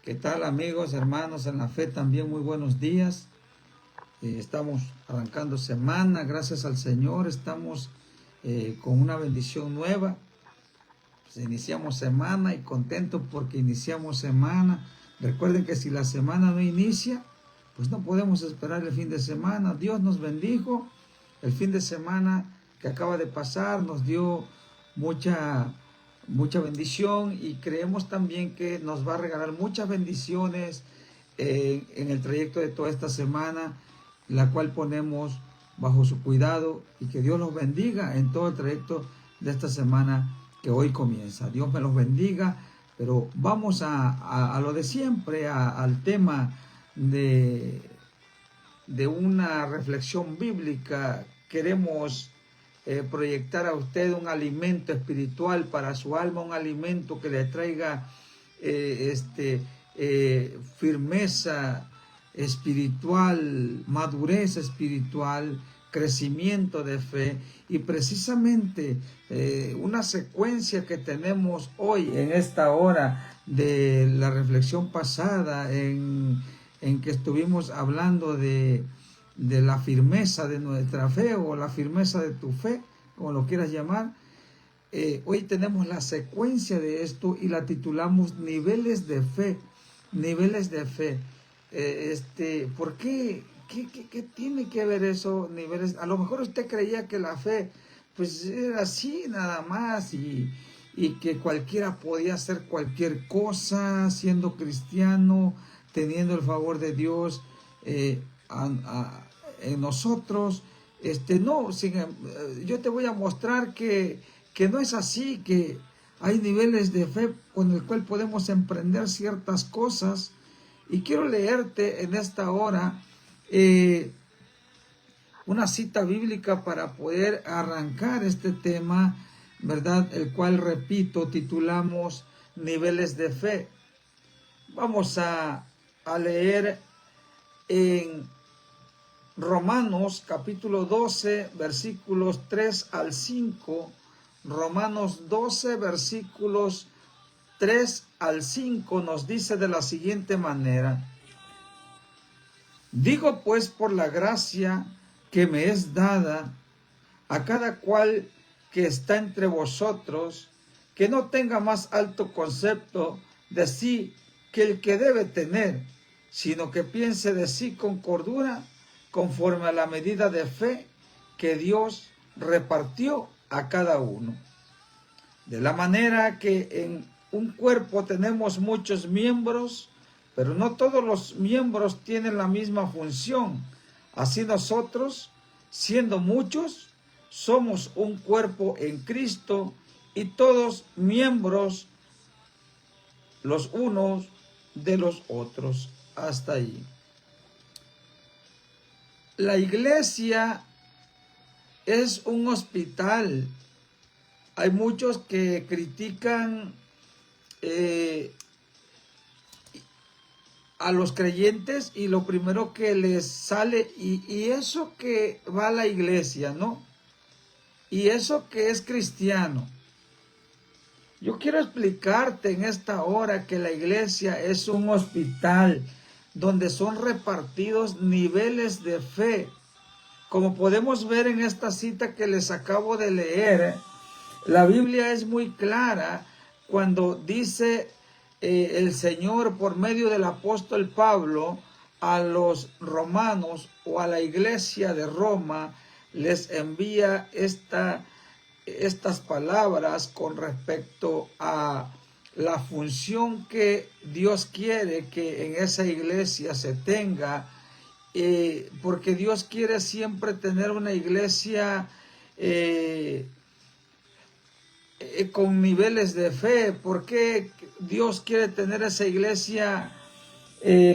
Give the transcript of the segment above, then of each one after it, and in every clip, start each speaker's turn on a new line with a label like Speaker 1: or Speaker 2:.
Speaker 1: ¿Qué tal, amigos, hermanos en la fe? También muy buenos días. Estamos arrancando semana, gracias al Señor. Estamos con una bendición nueva. Pues iniciamos semana y contentos porque iniciamos semana. Recuerden que si la semana no inicia, pues no podemos esperar el fin de semana. Dios nos bendijo. El fin de semana que acaba de pasar nos dio mucha bendición, y creemos también que nos va a regalar muchas bendiciones en el trayecto de toda esta semana, la cual ponemos bajo su cuidado, y que Dios los bendiga en todo el trayecto de esta semana que hoy comienza. Dios me los bendiga, pero vamos a lo de siempre, al tema de una reflexión bíblica. Queremos proyectar a usted un alimento espiritual para su alma, un alimento que le traiga firmeza espiritual, madurez espiritual, crecimiento de fe. Y precisamente una secuencia que tenemos hoy en esta hora de la reflexión pasada en que estuvimos hablando de la firmeza de nuestra fe, o la firmeza de tu fe, como lo quieras llamar. Hoy tenemos la secuencia de esto y la titulamos niveles de fe. Niveles de fe. ¿Por qué? ¿Qué tiene que ver eso? Niveles. A lo mejor usted creía que la fe pues era así nada más, y que cualquiera podía hacer cualquier cosa siendo cristiano, teniendo el favor de Dios en nosotros. No, yo te voy a mostrar que no es así, que hay niveles de fe con el cual podemos emprender ciertas cosas. Y quiero leerte en esta hora una cita bíblica para poder arrancar este tema, ¿verdad? El cual, repito, titulamos niveles de fe. Vamos a leer en Romanos capítulo 12, versículos 3 al 5. Romanos 12, versículos 3 al 5 nos dice de la siguiente manera: digo pues, por la gracia que me es dada, a cada cual que está entre vosotros, que no tenga más alto concepto de sí que el que debe tener, sino que piense de sí con cordura, conforme a la medida de fe que Dios repartió a cada uno. De la manera que en un cuerpo tenemos muchos miembros, pero no todos los miembros tienen la misma función. Así nosotros, siendo muchos, somos un cuerpo en Cristo, y todos miembros los unos de los otros. Hasta ahí. La iglesia es un hospital. Hay muchos que critican a los creyentes, y lo primero que les sale, y eso que va a la iglesia, ¿no? Y eso que es cristiano. Yo quiero explicarte en esta hora que la iglesia es un hospital donde son repartidos niveles de fe. Como podemos ver en esta cita que les acabo de leer, la Biblia es muy clara cuando dice el Señor por medio del apóstol Pablo a los romanos, o a la iglesia de Roma, les envía estas palabras con respecto a la función que Dios quiere que en esa iglesia se tenga, porque Dios quiere siempre tener una iglesia con niveles de fe. ¿Por qué Dios quiere tener esa iglesia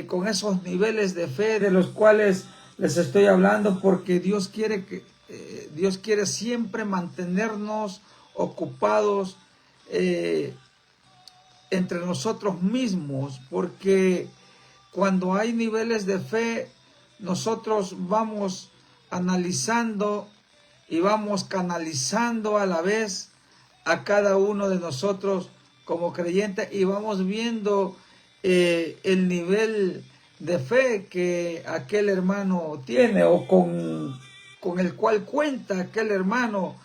Speaker 1: con esos niveles de fe de los cuales les estoy hablando? Porque Dios quiere siempre mantenernos ocupados entre nosotros mismos, porque cuando hay niveles de fe, nosotros vamos analizando y vamos canalizando a la vez a cada uno de nosotros como creyentes, y vamos viendo el nivel de fe que aquel hermano tiene o con el cual cuenta aquel hermano,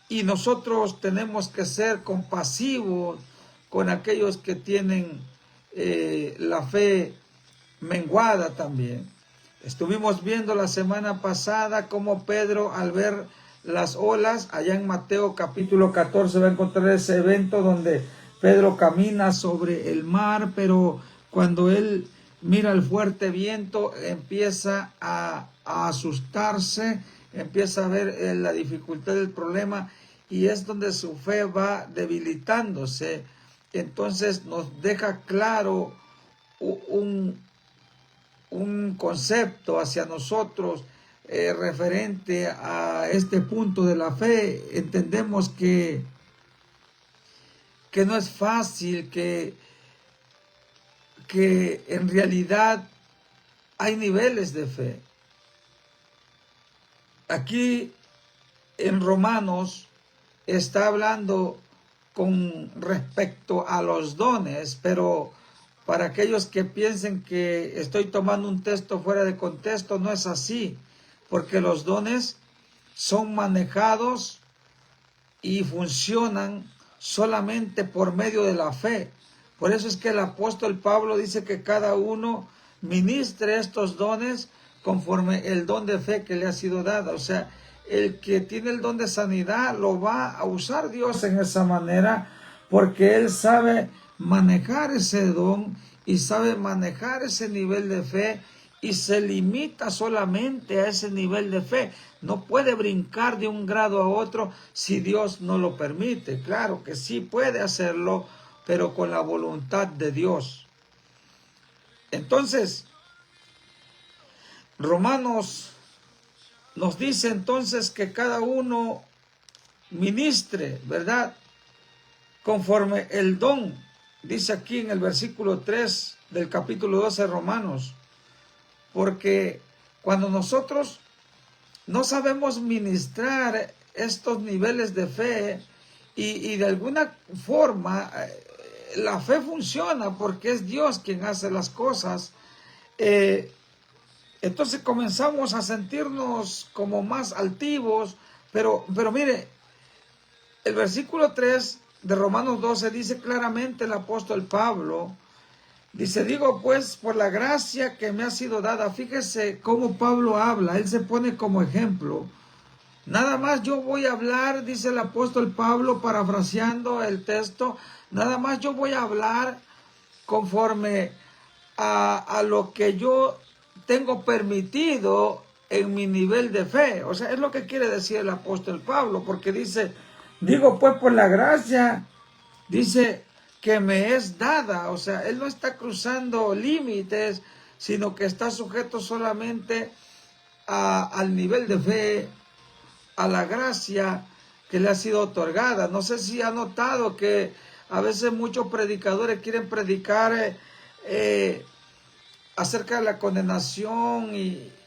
Speaker 1: y nosotros tenemos que ser compasivos con aquellos que tienen la fe menguada también. Estuvimos viendo la semana pasada cómo Pedro, al ver las olas, allá en Mateo capítulo 14 va a encontrar ese evento donde Pedro camina sobre el mar, pero cuando él mira el fuerte viento empieza a asustarse, empieza a ver la dificultad del problema, y es donde su fe va debilitándose. Entonces nos deja claro un concepto hacia nosotros referente a este punto de la fe. Entendemos que no es fácil, que en realidad hay niveles de fe. Aquí en Romanos está hablando con respecto a los dones, pero para aquellos que piensen que estoy tomando un texto fuera de contexto, no es así, porque los dones son manejados y funcionan solamente por medio de la fe. Por eso es que el apóstol Pablo dice que cada uno ministre estos dones conforme el don de fe que le ha sido dado. O sea, el que tiene el don de sanidad lo va a usar Dios en esa manera, porque él sabe manejar ese don y sabe manejar ese nivel de fe, y se limita solamente a ese nivel de fe. No puede brincar de un grado a otro si Dios no lo permite. Claro que sí puede hacerlo, pero con la voluntad de Dios. Entonces, Romanos nos dice entonces que cada uno ministre, ¿verdad?, conforme el don. Dice aquí en el versículo 3 del capítulo 12 de Romanos, porque cuando nosotros no sabemos ministrar estos niveles de fe, y de alguna forma la fe funciona porque es Dios quien hace las cosas, entonces comenzamos a sentirnos como más altivos, pero mire, el versículo 3 de Romanos 12 dice claramente el apóstol Pablo, dice, digo pues por la gracia que me ha sido dada. Fíjese cómo Pablo habla, él se pone como ejemplo. Nada más yo voy a hablar, dice el apóstol Pablo, parafraseando el texto, nada más yo voy a hablar conforme a lo que yo tengo permitido en mi nivel de fe. O sea, es lo que quiere decir el apóstol Pablo, porque dice, digo pues por la gracia, dice, que me es dada. O sea, él no está cruzando límites, sino que está sujeto solamente al nivel de fe, a la gracia que le ha sido otorgada. No sé si ha notado que a veces muchos predicadores quieren predicar acerca de la condenación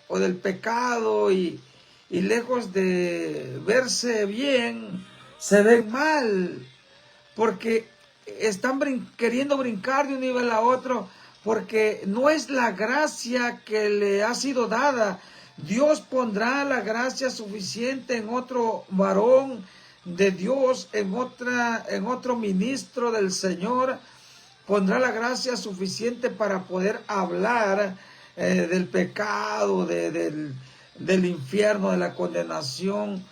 Speaker 1: o del pecado, y lejos de verse bien, se ven mal, porque están queriendo brincar de un nivel a otro, porque no es la gracia que le ha sido dada. Dios pondrá la gracia suficiente en otro varón de Dios, en otro ministro del Señor. Pondrá la gracia suficiente para poder hablar del pecado, del infierno, de la condenación.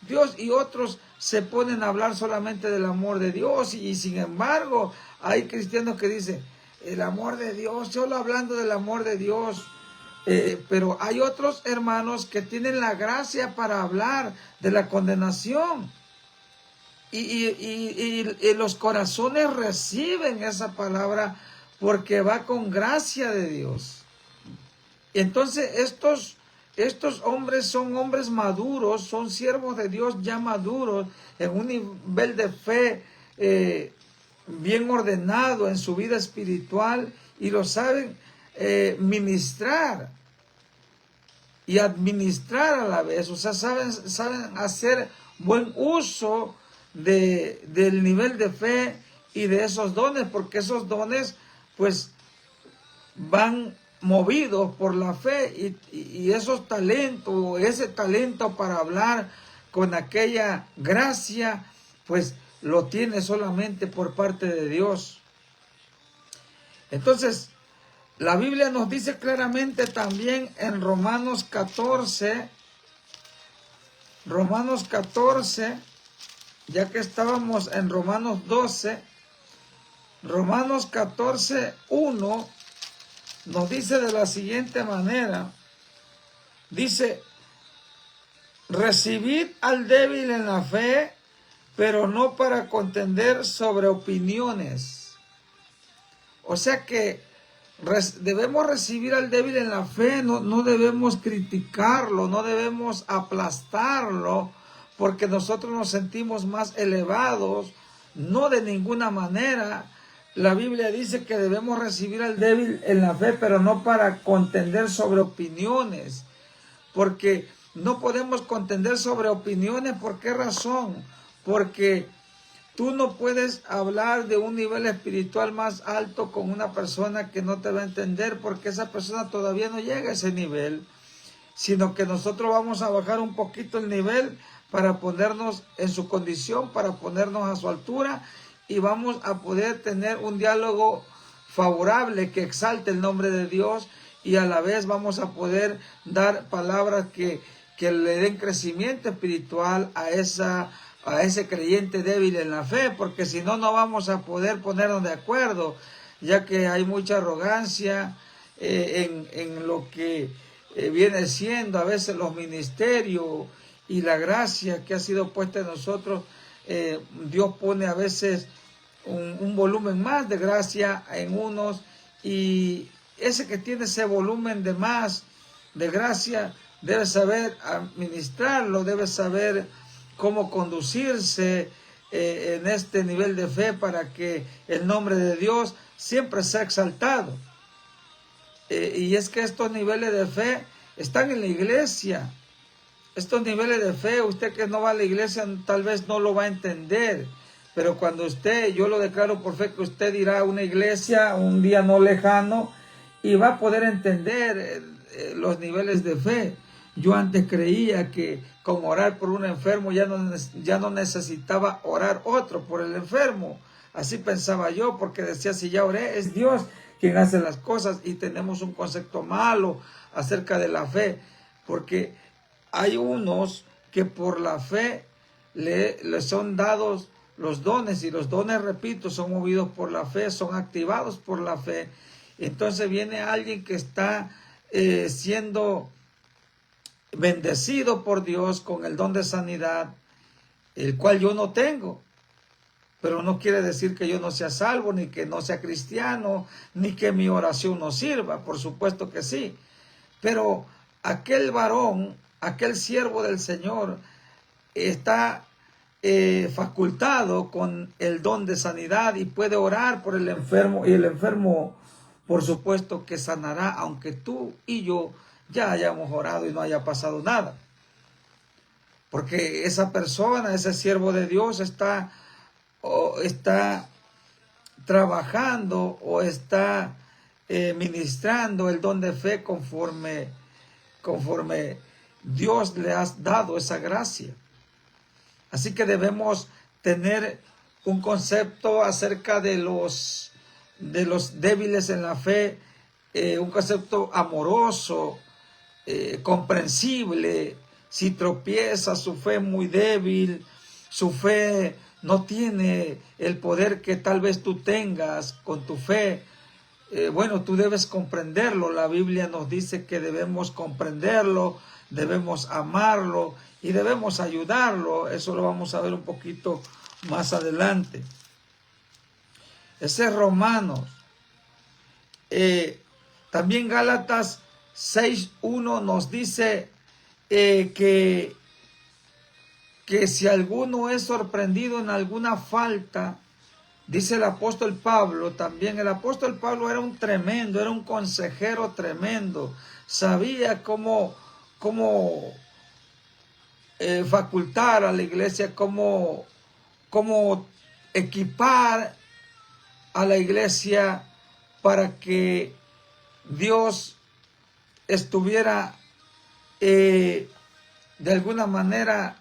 Speaker 1: Dios y otros se ponen a hablar solamente del amor de Dios, y sin embargo hay cristianos que dicen el amor de Dios, solo hablando del amor de Dios, pero hay otros hermanos que tienen la gracia para hablar de la condenación, y los corazones reciben esa palabra porque va con gracia de Dios. Entonces estos hombres son hombres maduros, son siervos de Dios ya maduros, en un nivel de fe bien ordenado en su vida espiritual, y lo saben ministrar y administrar a la vez. O sea, saben hacer buen uso del nivel de fe y de esos dones, porque esos dones pues van movidos por la fe y esos talentos, ese talento para hablar con aquella gracia, pues lo tiene solamente por parte de Dios. Entonces, la Biblia nos dice claramente también en Romanos 14, ya que estábamos en Romanos 12, Romanos 14, 1, nos dice de la siguiente manera, dice, recibid al débil en la fe, pero no para contender sobre opiniones. O sea que debemos recibir al débil en la fe, no debemos criticarlo, no debemos aplastarlo, porque nosotros nos sentimos más elevados, no de ninguna manera. La Biblia dice que debemos recibir al débil en la fe, pero no para contender sobre opiniones, porque no podemos contender sobre opiniones. ¿Por qué razón? Porque tú no puedes hablar de un nivel espiritual más alto con una persona que no te va a entender, porque esa persona todavía no llega a ese nivel, sino que nosotros vamos a bajar un poquito el nivel para ponernos en su condición, para ponernos a su altura, y vamos a poder tener un diálogo favorable que exalte el nombre de Dios, y a la vez vamos a poder dar palabras que le den crecimiento espiritual a ese creyente débil en la fe, porque si no, no vamos a poder ponernos de acuerdo, ya que hay mucha arrogancia en lo que viene siendo a veces los ministerios y la gracia que ha sido puesta en nosotros. Dios pone a veces un volumen más de gracia en unos, y ese que tiene ese volumen de más de gracia debe saber administrarlo, debe saber cómo conducirse en este nivel de fe para que el nombre de Dios siempre sea exaltado. Y es que estos niveles de fe están en la iglesia. Estos niveles de fe, usted que no va a la iglesia tal vez no lo va a entender, pero cuando usted, yo lo declaro por fe, que usted irá a una iglesia un día no lejano y va a poder entender los niveles de fe. Yo antes creía que con orar por un enfermo ya no necesitaba orar otro por el enfermo. Así pensaba yo, porque decía, si ya oré, es Dios quien hace las cosas, y tenemos un concepto malo acerca de la fe, porque hay unos que por la fe le son dados los dones, y los dones, repito, son movidos por la fe, son activados por la fe. Entonces viene alguien que está siendo bendecido por Dios con el don de sanidad, el cual yo no tengo, pero no quiere decir que yo no sea salvo, ni que no sea cristiano, ni que mi oración no sirva. Por supuesto que sí, pero aquel varón, aquel siervo del Señor está facultado con el don de sanidad y puede orar por el enfermo, y el enfermo por supuesto que sanará, aunque tú y yo ya hayamos orado y no haya pasado nada, porque esa persona, ese siervo de Dios está trabajando o está ministrando el don de fe conforme Dios le ha dado esa gracia. Así que debemos tener un concepto acerca de los débiles en la fe, un concepto amoroso, comprensible. Si tropieza, su fe es muy débil, su fe no tiene el poder que tal vez tú tengas con tu fe. Bueno, tú debes comprenderlo. La Biblia nos dice que debemos comprenderlo, debemos amarlo y debemos ayudarlo. Eso lo vamos a ver un poquito más adelante. Ese es Romanos. También Gálatas 6:1 nos dice que si alguno es sorprendido en alguna falta, dice el apóstol Pablo también. El apóstol Pablo era un tremendo, era un consejero tremendo. Sabía cómo facultar a la iglesia, cómo equipar a la iglesia para que Dios estuviera de alguna manera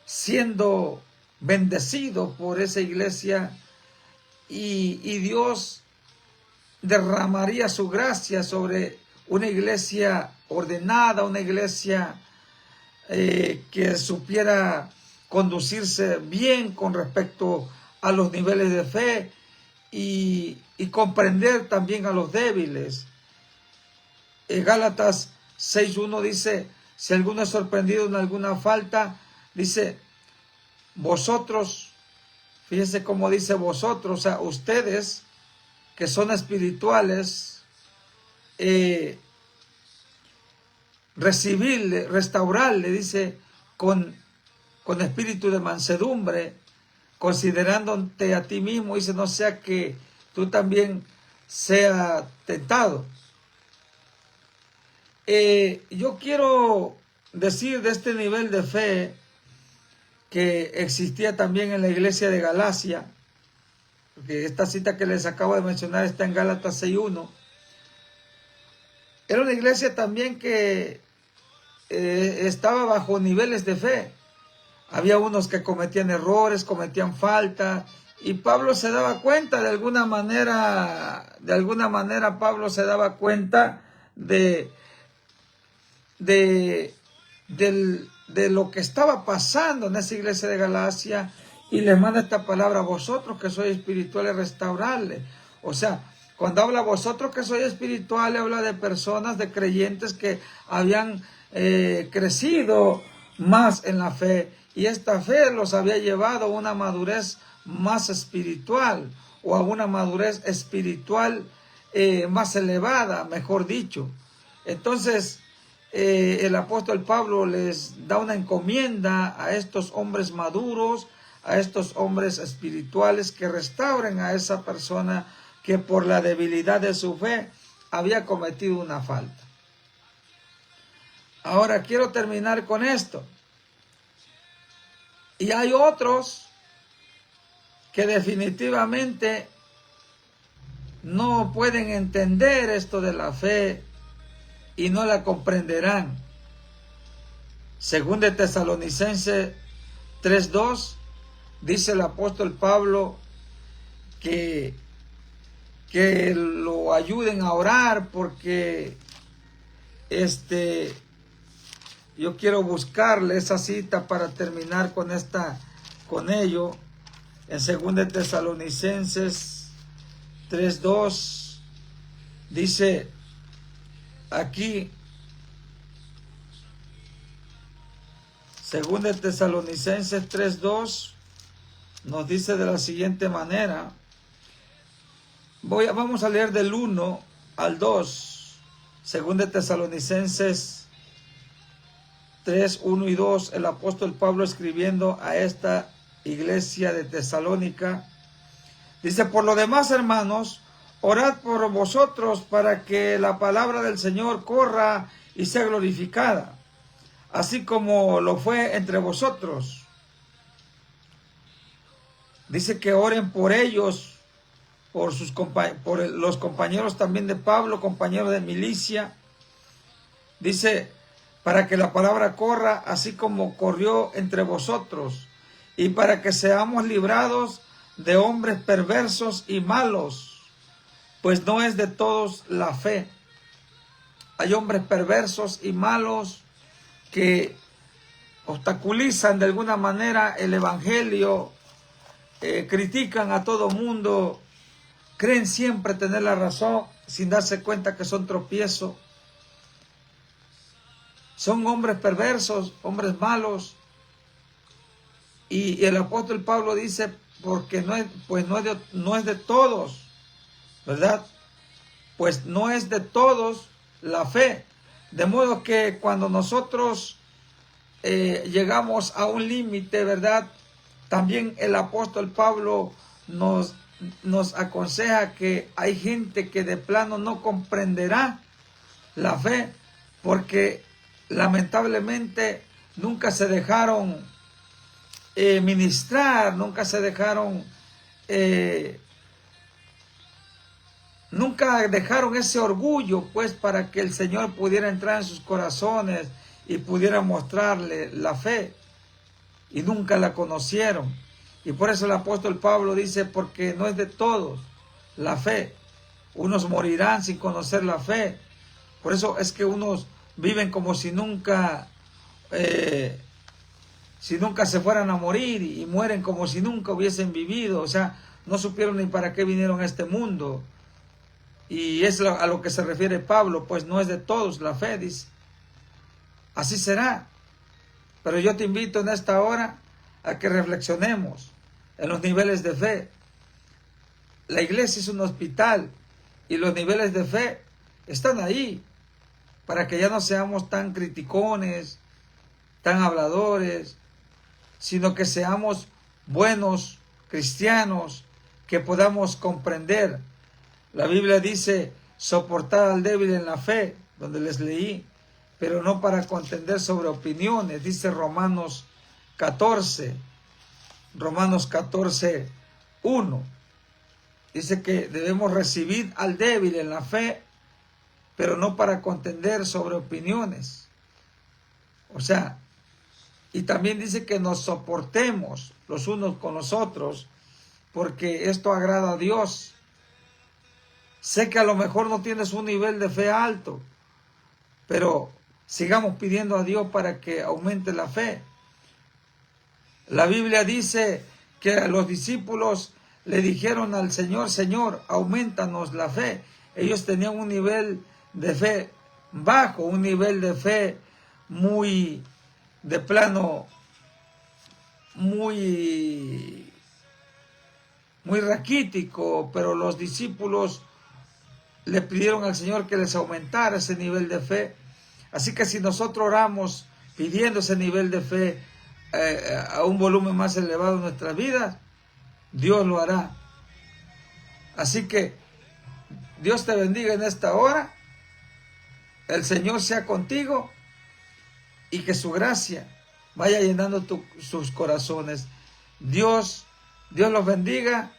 Speaker 1: siendo bendecido por esa iglesia y Dios derramaría su gracia sobre una iglesia ordenada, una iglesia que supiera conducirse bien con respecto a los niveles de fe y comprender también a los débiles. Gálatas 6:1 dice, si alguno es sorprendido en alguna falta, dice, vosotros, fíjense cómo dice vosotros, o sea, ustedes que son espirituales, recibirle, restaurarle, dice, con espíritu de mansedumbre, considerándote a ti mismo, dice, no sea que tú también sea tentado. Yo quiero decir de este nivel de fe que existía también en la iglesia de Galacia, porque esta cita que les acabo de mencionar está en Gálatas 6:1. Era una iglesia también que estaba bajo niveles de fe. Había unos que cometían errores, cometían falta, y Pablo se daba cuenta de alguna manera Pablo se daba cuenta de lo que estaba pasando en esa iglesia de Galacia, y les manda esta palabra: vosotros que sois espirituales, restaurarle. O sea, cuando habla vosotros que sois espirituales, habla de personas, de creyentes que habían crecido más en la fe, y esta fe los había llevado a una madurez más espiritual, o a una madurez espiritual más elevada, mejor dicho. Entonces, el apóstol Pablo les da una encomienda a estos hombres maduros, a estos hombres espirituales, que restauren a esa persona que por la debilidad de su fe había cometido una falta. Ahora quiero terminar con esto. Y hay otros que definitivamente no pueden entender esto de la fe y no la comprenderán. Según de Tesalonicenses 3:2, dice el apóstol Pablo que lo ayuden a orar, porque yo quiero buscarle esa cita para terminar con ello. En 2 de Tesalonicenses 3:2 dice aquí, 2 de Tesalonicenses 3:2 nos dice de la siguiente manera. Vamos a leer del 1 al 2. 2 de Tesalonicenses 3, 1 y 2, el apóstol Pablo escribiendo a esta iglesia de Tesalónica, dice: por lo demás, hermanos, orad por vosotros para que la palabra del Señor corra y sea glorificada, así como lo fue entre vosotros. Dice que oren por ellos, por los compañeros también de Pablo, compañeros de milicia. Dice, para que la palabra corra así como corrió entre vosotros, y para que seamos librados de hombres perversos y malos, pues no es de todos la fe. Hay hombres perversos y malos que obstaculizan de alguna manera el evangelio, critican a todo mundo, creen siempre tener la razón sin darse cuenta que son tropiezos. Son hombres perversos, hombres malos. Y el apóstol Pablo dice, porque no es de todos, ¿verdad? Pues no es de todos la fe. De modo que cuando nosotros llegamos a un límite, ¿verdad? También el apóstol Pablo nos aconseja que hay gente que de plano no comprenderá la fe, porque lamentablemente nunca se dejaron ministrar, nunca se dejaron nunca dejaron ese orgullo, pues, para que el Señor pudiera entrar en sus corazones y pudiera mostrarle la fe. Y nunca la conocieron. Y por eso el apóstol Pablo dice, porque no es de todos la fe. Unos morirán sin conocer la fe. Por eso es que unos viven como si nunca se fueran a morir, y mueren como si nunca hubiesen vivido. O sea, no supieron ni para qué vinieron a este mundo. Y es a lo que se refiere Pablo, pues no es de todos la fe, dice. Así será. Pero yo te invito en esta hora a que reflexionemos en los niveles de fe. La iglesia es un hospital y los niveles de fe están ahí para que ya no seamos tan criticones, tan habladores, sino que seamos buenos cristianos, que podamos comprender. La Biblia dice, soportar al débil en la fe, donde les leí, pero no para contender sobre opiniones, dice Romanos 14, 1. Dice que debemos recibir al débil en la fe, pero no para contender sobre opiniones. O sea, y también dice que nos soportemos los unos con los otros, porque esto agrada a Dios. Sé que a lo mejor no tienes un nivel de fe alto, pero sigamos pidiendo a Dios para que aumente la fe. La Biblia dice que a los discípulos le dijeron al Señor, Señor, aumentanos la fe. Ellos tenían un nivel de fe bajo, un nivel de fe muy de plano, muy raquítico, pero los discípulos le pidieron al Señor que les aumentara ese nivel de fe. Así que si nosotros oramos pidiendo ese nivel de fe a un volumen más elevado en nuestras vidas, Dios lo hará. Así que Dios te bendiga en esta hora. El Señor sea contigo y que su gracia vaya llenando sus corazones. Dios los bendiga.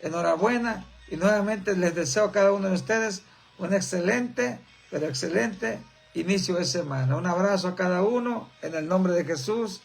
Speaker 1: Enhorabuena. Y nuevamente les deseo a cada uno de ustedes un excelente, pero excelente inicio de semana. Un abrazo a cada uno en el nombre de Jesús.